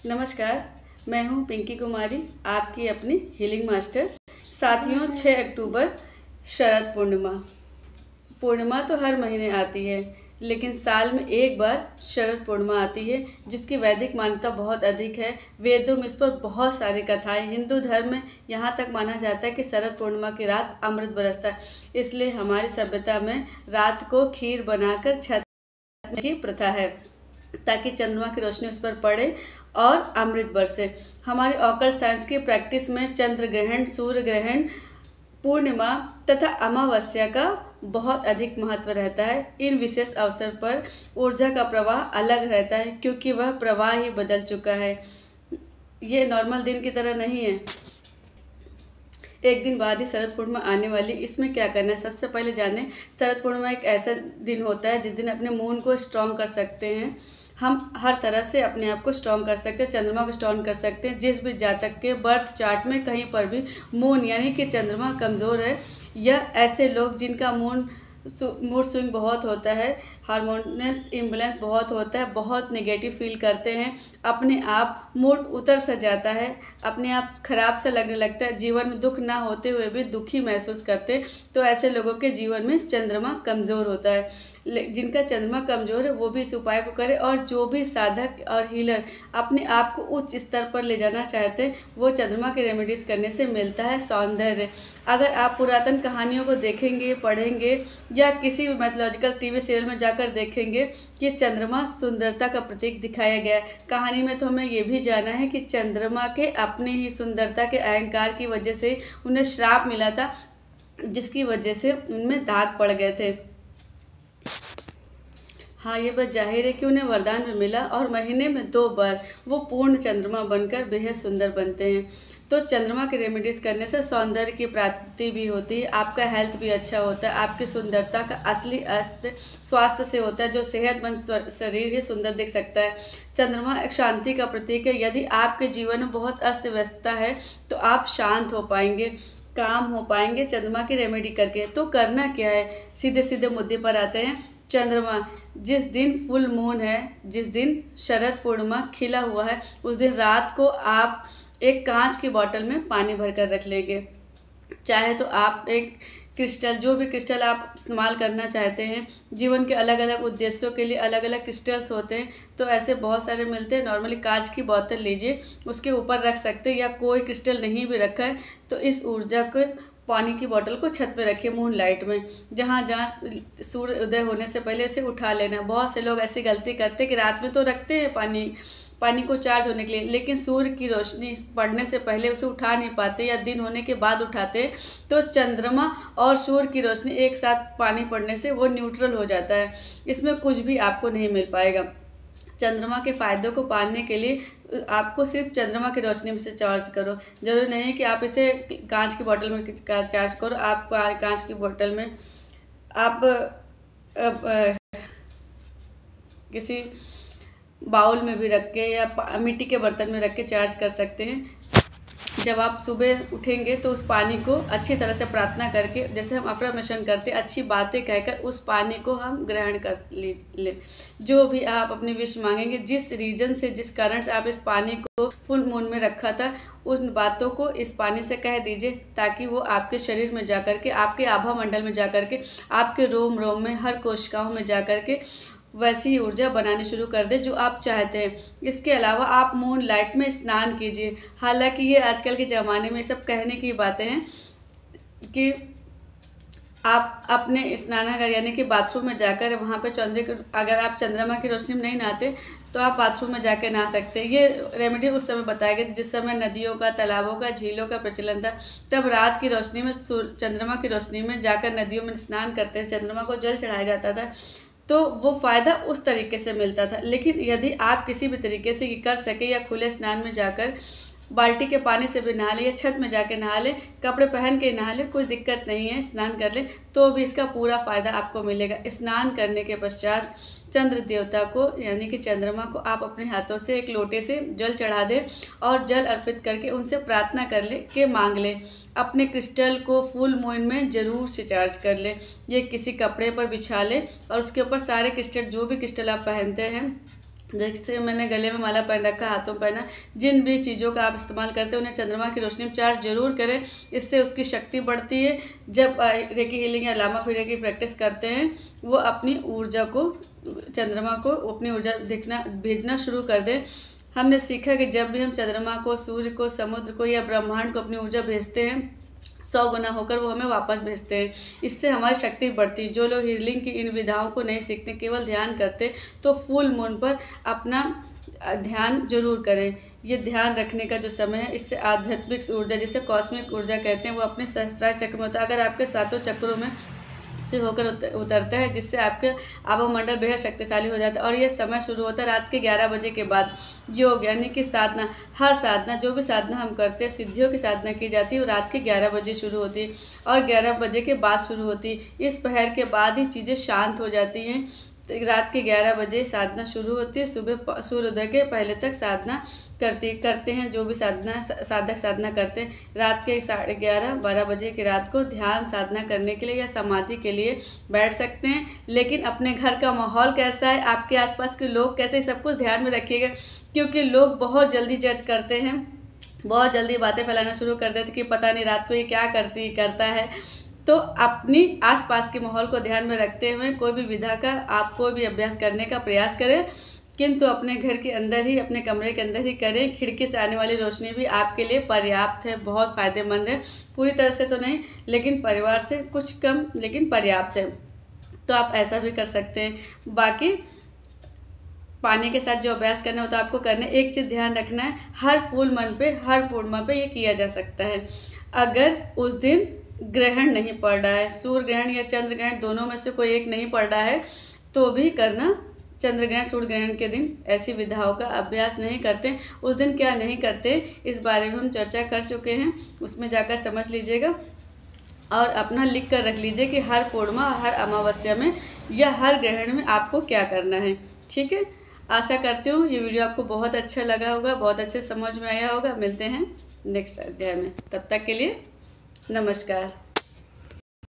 नमस्कार, मैं हूं पिंकी कुमारी, आपकी अपनी हीलिंग मास्टर। साथियों, 6 अक्टूबर शरद पूर्णिमा। पूर्णिमा तो हर महीने आती है, लेकिन साल में एक बार शरद पूर्णिमा आती है, जिसकी वैदिक मान्यता बहुत अधिक है। वेदों में इस पर बहुत सारी कथाएं। हिंदू धर्म में यहाँ तक माना जाता है कि शरद पूर्णिमा की रात अमृत बरसता है। इसलिए हमारी सभ्यता में रात को खीर बनाकर छत की प्रथा है, ताकि चंद्रमा की रोशनी उस पर पड़े और अमृत बरसे। हमारी ऑकल्ट साइंस की प्रैक्टिस में चंद्र ग्रहण, सूर्य ग्रहण, पूर्णिमा तथा अमावस्या का बहुत अधिक महत्व रहता है। इन विशेष अवसर पर ऊर्जा का प्रवाह अलग रहता है, क्योंकि वह प्रवाह ही बदल चुका है। ये नॉर्मल दिन की तरह नहीं है। एक दिन बाद ही शरद पूर्णिमा आने वाली। इसमें क्या करना है, सबसे पहले जाने। शरद पूर्णिमा एक ऐसा दिन होता है जिस दिन अपने मून को स्ट्रॉन्ग कर सकते हैं। हम हर तरह से अपने आप को स्ट्रॉन्ग कर सकते हैं, चंद्रमा को स्ट्रॉन्ग कर सकते हैं। जिस भी जातक के बर्थ चार्ट में कहीं पर भी मून यानी कि चंद्रमा कमज़ोर है, या ऐसे लोग जिनका मूड स्विंग बहुत होता है, हार्मोनस इम्बैलेंस बहुत होता है, बहुत नेगेटिव फील करते हैं, अपने आप मूड उतर सा जाता है, अपने आप खराब सा लगने लगता है, जीवन में दुख ना होते हुए भी दुखी महसूस करते, तो ऐसे लोगों के जीवन में चंद्रमा कमज़ोर होता है। जिनका चंद्रमा कमज़ोर है वो भी इस उपाय को करें। और जो भी साधक और हीलर अपने आप को उच्च स्तर पर ले जाना चाहते हैं, वो चंद्रमा के रेमेडीज़ करने से मिलता है सौंदर्य। अगर आप पुरातन कहानियों को देखेंगे, पढ़ेंगे, या किसी भी मैथोलॉजिकल टीवी सीरियल में जाकर देखेंगे कि चंद्रमा सुंदरता का प्रतीक दिखाया गया है। कहानी में तो हमें ये भी जाना है कि चंद्रमा के अपने ही सुंदरता के अहंकार की वजह से उन्हें श्राप मिला था, जिसकी वजह से उनमें दाग पड़ गए थे। हाँ, ये बात जाहिर है कि उन्हें वरदान भी मिला, और महीने में 2 बार वो पूर्ण चंद्रमा बनकर बेहद सुंदर बनते हैं। तो चंद्रमा के रेमेडीज़ करने से सौंदर्य की प्राप्ति भी होती है, आपका हेल्थ भी अच्छा होता है, आपकी सुंदरता का असली अस्तित्व स्वास्थ्य से होता है। जो सेहतमंद शरीर ही सुंदर दिख सकता है। चंद्रमा एक शांति का प्रतीक है। यदि आपके जीवन में बहुत अस्त व्यस्तता है, तो आप शांत हो पाएंगे, काम हो पाएंगे चंद्रमा की रेमेडी करके। तो करना क्या है, सीधे सीधे मुद्दे पर आते हैं। चंद्रमा जिस दिन फुल मून है, जिस दिन शरद पूर्णिमा खिला हुआ है, उस दिन रात को आप एक कांच की बोतल में पानी भरकर रख लेंगे। चाहे तो आप एक क्रिस्टल, जो भी क्रिस्टल आप इस्तेमाल करना चाहते हैं, जीवन के अलग अलग उद्देश्यों के लिए अलग अलग क्रिस्टल्स होते हैं, तो ऐसे बहुत सारे मिलते हैं। नॉर्मली कांच की बोतल लीजिए, उसके ऊपर रख सकते हैं, या कोई क्रिस्टल नहीं भी रखा है तो इस ऊर्जा को, पानी की बोतल को छत पे रखिए मून लाइट में, जहाँ जहाँ सूर्य उदय होने से पहले इसे उठा लेना। बहुत से लोग ऐसी गलती करते हैं कि रात में तो रखते हैं पानी को चार्ज होने के लिए, लेकिन सूर्य की रोशनी पड़ने से पहले उसे उठा नहीं पाते, या दिन होने के बाद उठाते। तो चंद्रमा और सूर्य की रोशनी एक साथ पानी पड़ने से वो न्यूट्रल हो जाता है, इसमें कुछ भी आपको नहीं मिल पाएगा। चंद्रमा के फ़ायदों को पाने के लिए आपको सिर्फ चंद्रमा की रोशनी में से चार्ज करो। जरूरी नहीं है कि आप इसे कांच की बोतल में चार्ज करो। आप कांच की बोतल में आप किसी बाउल में भी रख के या मिट्टी के बर्तन में रख के चार्ज कर सकते हैं। जब आप सुबह उठेंगे तो उस पानी को अच्छी तरह से प्रार्थना करके, जैसे हम अफर्मेशन करते, अच्छी बातें कहकर उस पानी को हम ग्रहण कर ले। जो भी आप अपनी विश मांगेंगे, जिस रीजन से, जिस कारण से आप इस पानी को फुल मून में रखा था, उन बातों को इस पानी से कह दीजिए, ताकि वो आपके शरीर में जाकर के, आपके आभा मंडल में जाकर के, आपके रोम रोम में, हर कोशिकाओं में जाकर के वैसी ऊर्जा बनानी शुरू कर दे जो आप चाहते हैं। इसके अलावा आप मून लाइट में स्नान कीजिए। हालांकि ये आजकल के ज़माने में सब कहने की बातें हैं कि आप अपने स्नानागार यानी कि बाथरूम में जाकर वहाँ पे अगर आप चंद्रमा की रोशनी में नहीं नहाते तो आप बाथरूम में जाकर नहा सकते हैं। ये रेमेडी उस समय बताई गई थी जिस समय नदियों का, तालाबों का, झीलों का प्रचलन था। तब रात की रोशनी में, चंद्रमा की रोशनी में जाकर नदियों में स्नान करते, चंद्रमा को जल चढ़ाया जाता था, तो वो फ़ायदा उस तरीके से मिलता था। लेकिन यदि आप किसी भी तरीके से कर सके, या खुले स्नान में जाकर बाल्टी के पानी से भी नहा ले, या छत में जाके नहा ले, कपड़े पहन के नहा ले, कोई दिक्कत नहीं है, स्नान कर ले, तो भी इसका पूरा फ़ायदा आपको मिलेगा। स्नान करने के पश्चात चंद्र देवता को यानी कि चंद्रमा को आप अपने हाथों से एक लोटे से जल चढ़ा दें, और जल अर्पित करके उनसे प्रार्थना कर ले कि मांग ले। अपने क्रिस्टल को फुल मून में ज़रूर से चार्ज कर ले, ये किसी कपड़े पर बिछा ले, और उसके ऊपर सारे क्रिस्टल, जो भी क्रिस्टल आप पहनते हैं, जैसे मैंने गले में माला पहन रखा, हाथों में पहना, जिन भी चीज़ों का आप इस्तेमाल करते हैं उन्हें चंद्रमा की रोशनी में चार्ज जरूर करें। इससे उसकी शक्ति बढ़ती है। जब रेकी हीलिंग या लामा फिरे की प्रैक्टिस करते हैं वो अपनी ऊर्जा को, चंद्रमा को अपनी ऊर्जा भेजना शुरू कर दें। हमने सीखा कि जब भी हम चंद्रमा को, सूर्य को, समुद्र को या ब्रह्मांड को अपनी ऊर्जा भेजते हैं 100 गुना होकर वो हमें वापस भेजते हैं। इससे हमारी शक्ति बढ़ती है। जो लोग हीलिंग की इन विधाओं को नहीं सीखते, केवल ध्यान करते, तो फुल मून पर अपना ध्यान जरूर करें। ये ध्यान रखने का जो समय है, इससे आध्यात्मिक ऊर्जा, जिसे कॉस्मिक ऊर्जा कहते हैं, वो अपने सहस्त्रार चक्र में होता है। अगर आपके सातों चक्रों में से होकर उतरता है, जिससे आपके आभामंडल बेहद शक्तिशाली हो जाता है। और ये समय शुरू होता है रात के 11 बजे के बाद। योग यानी कि साधना, हर साधना, जो भी साधना हम करते हैं, सिद्धियों की साधना की जाती है, वो रात के 11 बजे शुरू होती है और 11 बजे के बाद शुरू होती है। इस पहर के बाद ही चीज़ें शांत हो जाती हैं। रात के 11 बजे साधना शुरू होती है। सुबह सूर्योदय के पहले तक साधना करते हैं। जो भी साधक साधना करते हैं, रात के 11:30-12 बजे की रात को ध्यान साधना करने के लिए या समाधि के लिए बैठ सकते हैं। लेकिन अपने घर का माहौल कैसा है, आपके आसपास के लोग कैसे, सब कुछ ध्यान में रखिएगा, क्योंकि लोग बहुत जल्दी जज करते हैं, बहुत जल्दी बातें फैलाना शुरू कर देते कि पता नहीं रात को ये क्या करता है। तो अपनी आसपास के माहौल को ध्यान में रखते हुए कोई भी विधा का आप कोई भी अभ्यास करने का प्रयास करें, किंतु अपने घर के अंदर ही, अपने कमरे के अंदर ही करें। खिड़की से आने वाली रोशनी भी आपके लिए पर्याप्त है, बहुत फ़ायदेमंद है। पूरी तरह से तो नहीं, लेकिन परिवार से कुछ कम, लेकिन पर्याप्त है। तो आप ऐसा भी कर सकते हैं। बाकी पानी के साथ जो अभ्यास करना होता है आपको करना है। एक चीज़ ध्यान रखना है, हर फुल मन पे, हर पूर्णिमा पे ये किया जा सकता है। अगर उस दिन ग्रहण नहीं पड़ रहा है, सूर्य ग्रहण या चंद्र ग्रहण दोनों में से कोई एक नहीं पड़ रहा है, तो भी करना। चंद्र ग्रहण, सूर्य ग्रहण के दिन ऐसी विधाओं का अभ्यास नहीं करते। उस दिन क्या नहीं करते, इस बारे में हम चर्चा कर चुके हैं, उसमें जाकर समझ लीजिएगा और अपना लिख कर रख लीजिए कि हर पूर्णिमा, हर अमावस्या में या हर ग्रहण में आपको क्या करना है। ठीक है, आशा करती हूँ ये वीडियो आपको बहुत अच्छा लगा होगा, बहुत अच्छे समझ में आया होगा। मिलते हैं नेक्स्ट अध्याय में, तब तक के लिए नमस्कार।